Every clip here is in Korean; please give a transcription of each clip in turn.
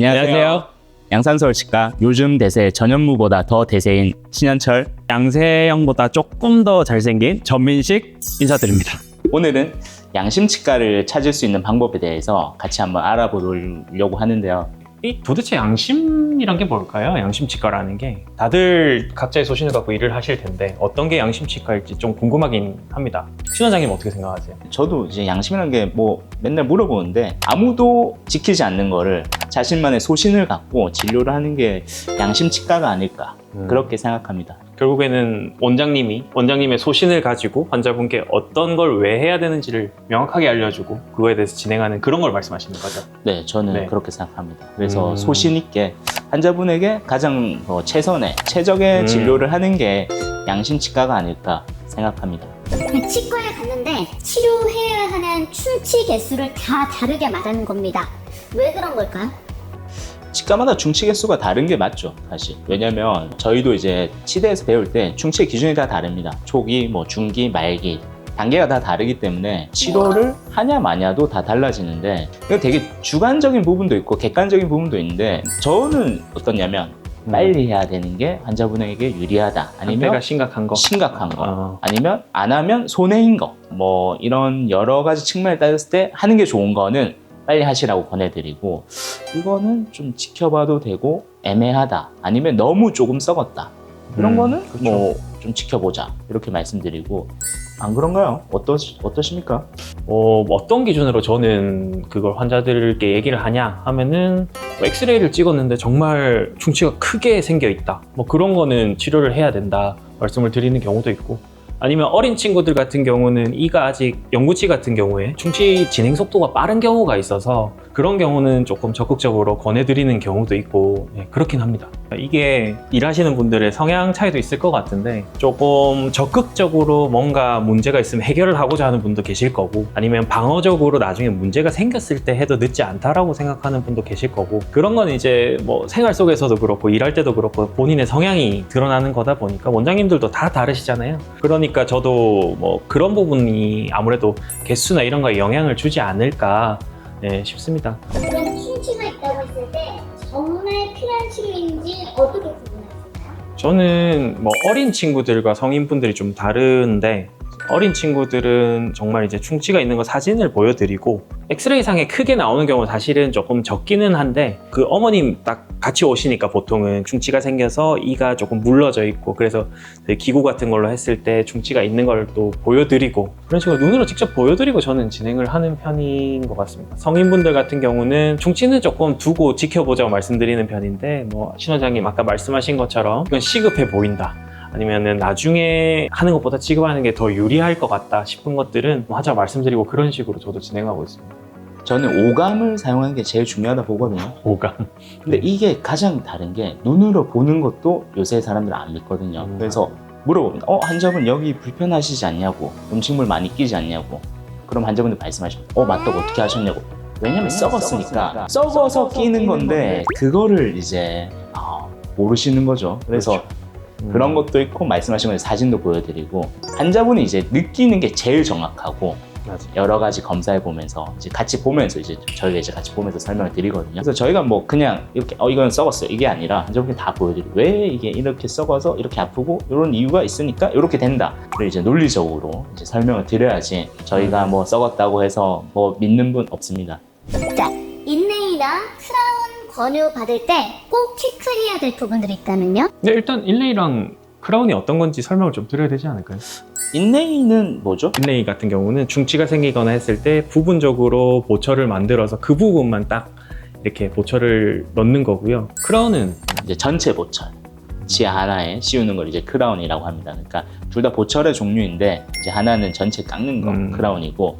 안녕하세요. 양산서울치과 요즘 대세 전현무보다 더 대세인 신현철, 양세형보다 조금 더 잘생긴 전민식 인사드립니다. 오늘은 양심치과를 찾을 수 있는 방법에 대해서 같이 한번 알아보려고 하는데요. 이 도대체 양심이란 게 뭘까요? 양심치과라는 게 다들 각자의 소신을 갖고 일을 하실 텐데 어떤 게 양심치과일지 좀 궁금하긴 합니다. 신 원장님 어떻게 생각하세요? 저도 이제 양심이라는 게 뭐 맨날 물어보는데 아무도 지키지 않는 거를 자신만의 소신을 갖고 진료를 하는 게 양심치과가 아닐까 그렇게 생각합니다. 결국에는 원장님의 소신을 가지고 환자분께 어떤 걸 왜 해야 되는지를 명확하게 알려주고 그거에 대해서 진행하는 그런 걸 말씀하시는 거죠? 네, 저는 네. 그렇게 생각합니다. 그래서 소신 있게 환자분에게 가장 최적의 진료를 하는 게 양심치과가 아닐까 생각합니다. 치과에 갔는데 치료해야 하는 충치 개수를 다 다르게 말하는 겁니다. 왜 그런 걸까요? 치과마다 충치 개수가 다른 게 맞죠, 사실. 왜냐면 저희도 이제 치대에서 배울 때 충치의 기준이 다 다릅니다. 초기, 중기, 말기 단계가 다 다르기 때문에 치료를 하냐 마냐도 다 달라지는데 이거 되게 주관적인 부분도 있고 객관적인 부분도 있는데 저는 어떠냐면 빨리 해야 되는 게 환자분에게 유리하다. 아니면 상태가 심각한 거. 아니면 안 하면 손해인 거. 뭐 이런 여러 가지 측면을 따졌을 때 하는 게 좋은 거는 빨리 하시라고 권해드리고 이거는 좀 지켜봐도 되고 애매하다. 아니면 너무 조금 썩었다. 이런 거는 그렇죠. 좀 지켜보자. 이렇게 말씀드리고 안 그런가요? 어떠십니까? 어떤 기준으로 저는 그걸 환자들께 얘기를 하냐 하면은 엑스레이를 찍었는데 정말 충치가 크게 생겨 있다. 그런 거는 치료를 해야 된다 말씀을 드리는 경우도 있고 아니면 어린 친구들 같은 경우는 이가 아직 영구치 같은 경우에 충치 진행 속도가 빠른 경우가 있어서 그런 경우는 조금 적극적으로 권해드리는 경우도 있고 그렇긴 합니다. 이게 일하시는 분들의 성향 차이도 있을 것 같은데 조금 적극적으로 뭔가 문제가 있으면 해결을 하고자 하는 분도 계실 거고 아니면 방어적으로 나중에 문제가 생겼을 때 해도 늦지 않다라고 생각하는 분도 계실 거고 그런 건 이제 생활 속에서도 그렇고 일할 때도 그렇고 본인의 성향이 드러나는 거다 보니까 원장님들도 다 다르시잖아요. 그러니까 저도 그런 부분이 아무래도 개수나 이런 거에 영향을 주지 않을까 싶습니다. 그런 충치가 있다고 했을 때 정말 필요한 치료인지 어떻게 구분하시나요? 저는 어린 친구들과 성인분들이 좀 다른데 어린 친구들은 정말 이제 충치가 있는 거 사진을 보여드리고 엑스레이상에 크게 나오는 경우는 사실은 조금 적기는 한데 그 어머님 딱 같이 오시니까 보통은 충치가 생겨서 이가 조금 물러져 있고 그래서 기구 같은 걸로 했을 때 충치가 있는 걸 또 보여드리고 그런 식으로 눈으로 직접 보여드리고 저는 진행을 하는 편인 것 같습니다. 성인분들 같은 경우는 충치는 조금 두고 지켜보자고 말씀드리는 편인데 신 원장님 아까 말씀하신 것처럼 이건 시급해 보인다. 아니면은 나중에 하는 것보다 지금 하는 게 더 유리할 것 같다 싶은 것들은 환자 말씀드리고 그런 식으로 저도 진행하고 있습니다. 저는 오감을 사용하는 게 제일 중요하다 보거든요. 오감. 근데 이게 가장 다른 게 눈으로 보는 것도 요새 사람들은 안 믿거든요. 그래서 물어보면 환자분 여기 불편하시지 않냐고 음식물 많이 끼지 않냐고 그럼 환자분들 말씀하시면 맞다고 어떻게 하셨냐고 왜냐면 썩었으니까 썩어서 끼는 건데 그거를 이제 모르시는 거죠. 그래서 그렇죠. 그런 것도 있고 말씀하신 것처럼 사진도 보여드리고 환자분이 이제 느끼는 게 제일 정확하고 맞아. 여러 가지 검사해 보면서 이제 같이 보면서 저희가 이제 같이 보면서 설명을 드리거든요. 그래서 저희가 그냥 이렇게 이건 썩었어요 이게 아니라 환자분께 다 보여드리고 왜 이게 이렇게 썩어서 이렇게 아프고 이런 이유가 있으니까 이렇게 된다. 그리고 이제 논리적으로 이제 설명을 드려야지 저희가 썩었다고 해서 믿는 분 없습니다. 자, 인레이나 크라운 권유 받을 때 꼭 체크해야 될 부분들이 있다면요? 네, 일단 인레이랑 크라운이 어떤 건지 설명을 좀 드려야 되지 않을까요? 인레이는 뭐죠? 인레이 같은 경우는 충치가 생기거나 했을 때 부분적으로 보철을 만들어서 그 부분만 딱 이렇게 보철을 넣는 거고요. 크라운은 이제 전체 보철 치아 하나에 씌우는 걸 이제 크라운이라고 합니다. 그러니까 둘 다 보철의 종류인데 이제 하나는 전체 깎는 거 크라운이고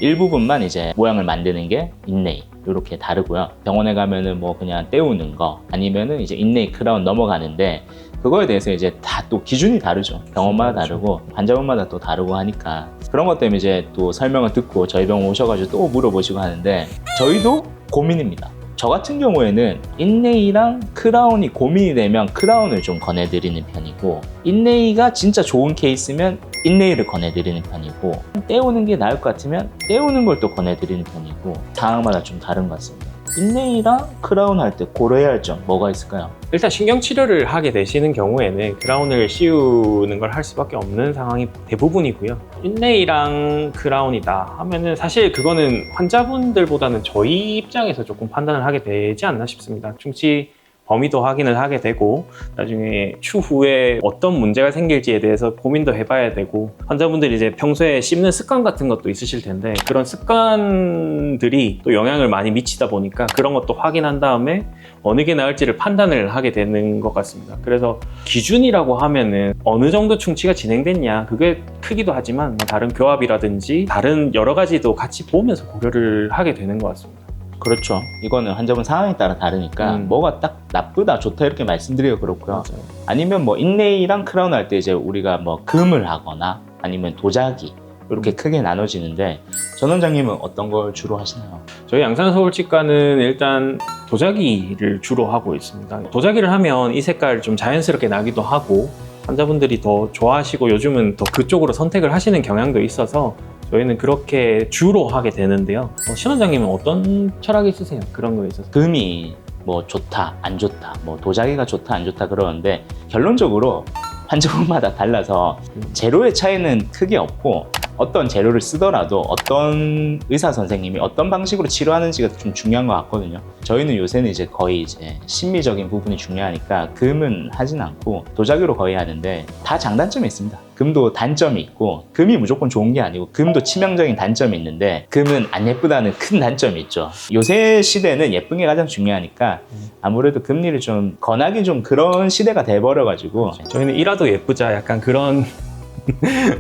일부분만 이제 모양을 만드는 게 인레이 이렇게 다르고요. 병원에 가면은 그냥 떼우는 거 아니면은 이제 인레이 크라운 넘어가는데 그거에 대해서 이제 다 또 기준이 다르죠. 병원마다 다르고 환자분마다 또 다르고 하니까 그런 것 때문에 이제 또 설명을 듣고 저희 병원 오셔가지고 또 물어보시고 하는데 저희도 고민입니다. 저 같은 경우에는 인레이랑 크라운이 고민이 되면 크라운을 좀 권해드리는 편이고 인레이가 진짜 좋은 케이스면 인레이를 권해드리는 편이고 떼우는 게 나을 것 같으면 떼우는 걸 또 권해드리는 편이고 상황마다 좀 다른 것 같습니다. 인레이랑 크라운 할 때 고려해야 할 점 뭐가 있을까요? 일단 신경치료를 하게 되시는 경우에는 크라운을 씌우는 걸 할 수밖에 없는 상황이 대부분이고요. 인레이랑 크라운이다 하면은 사실 그거는 환자분들보다는 저희 입장에서 조금 판단을 하게 되지 않나 싶습니다. 충치 범위도 확인을 하게 되고 나중에 추후에 어떤 문제가 생길지에 대해서 고민도 해봐야 되고 환자분들이 이제 평소에 씹는 습관 같은 것도 있으실 텐데 그런 습관들이 또 영향을 많이 미치다 보니까 그런 것도 확인한 다음에 어느 게 나을지를 판단을 하게 되는 것 같습니다. 그래서 기준이라고 하면은 어느 정도 충치가 진행됐냐 그게 크기도 하지만 뭐 다른 교합이라든지 다른 여러 가지도 같이 보면서 고려를 하게 되는 것 같습니다. 그렇죠. 이거는 환자분 상황에 따라 다르니까 뭐가 딱 나쁘다 좋다 이렇게 말씀드리기가 그렇고요. 맞아요. 아니면 뭐 인레이랑 크라운 할 때 이제 우리가 뭐 금을 하거나 아니면 도자기 이렇게 크게 나눠지는데 전 원장님은 어떤 걸 주로 하시나요? 저희 양산서울치과는 일단 도자기를 주로 하고 있습니다. 도자기를 하면 이 색깔 좀 자연스럽게 나기도 하고 환자분들이 더 좋아하시고 요즘은 더 그쪽으로 선택을 하시는 경향도 있어서 저희는 그렇게 주로 하게 되는데요. 신 원장님은 어떤 철학이 있으세요? 그런 거에 있어서? 금이 뭐 좋다 안 좋다 뭐 도자기가 좋다 안 좋다 그러는데 결론적으로 환자분마다 달라서 재료의 차이는 크게 없고 어떤 재료를 쓰더라도 어떤 의사 선생님이 어떤 방식으로 치료하는지가 좀 중요한 것 같거든요. 저희는 요새는 이제 거의 이제 심미적인 부분이 중요하니까 금은 하진 않고 도자기로 거의 하는데 다 장단점이 있습니다. 금도 단점이 있고 금이 무조건 좋은 게 아니고 금도 치명적인 단점이 있는데 금은 안 예쁘다는 큰 단점이 있죠. 요새 시대는 예쁜 게 가장 중요하니까 아무래도 금리를 좀 권하기 좀 그런 시대가 돼버려가지고 저희는 이라도 예쁘자 약간 그런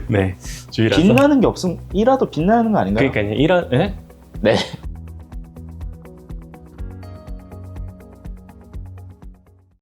네 주의라서 빛나는 게 없으면 이라도 빛나는 거 아닌가요? 그러니까요. 이런 예? 네.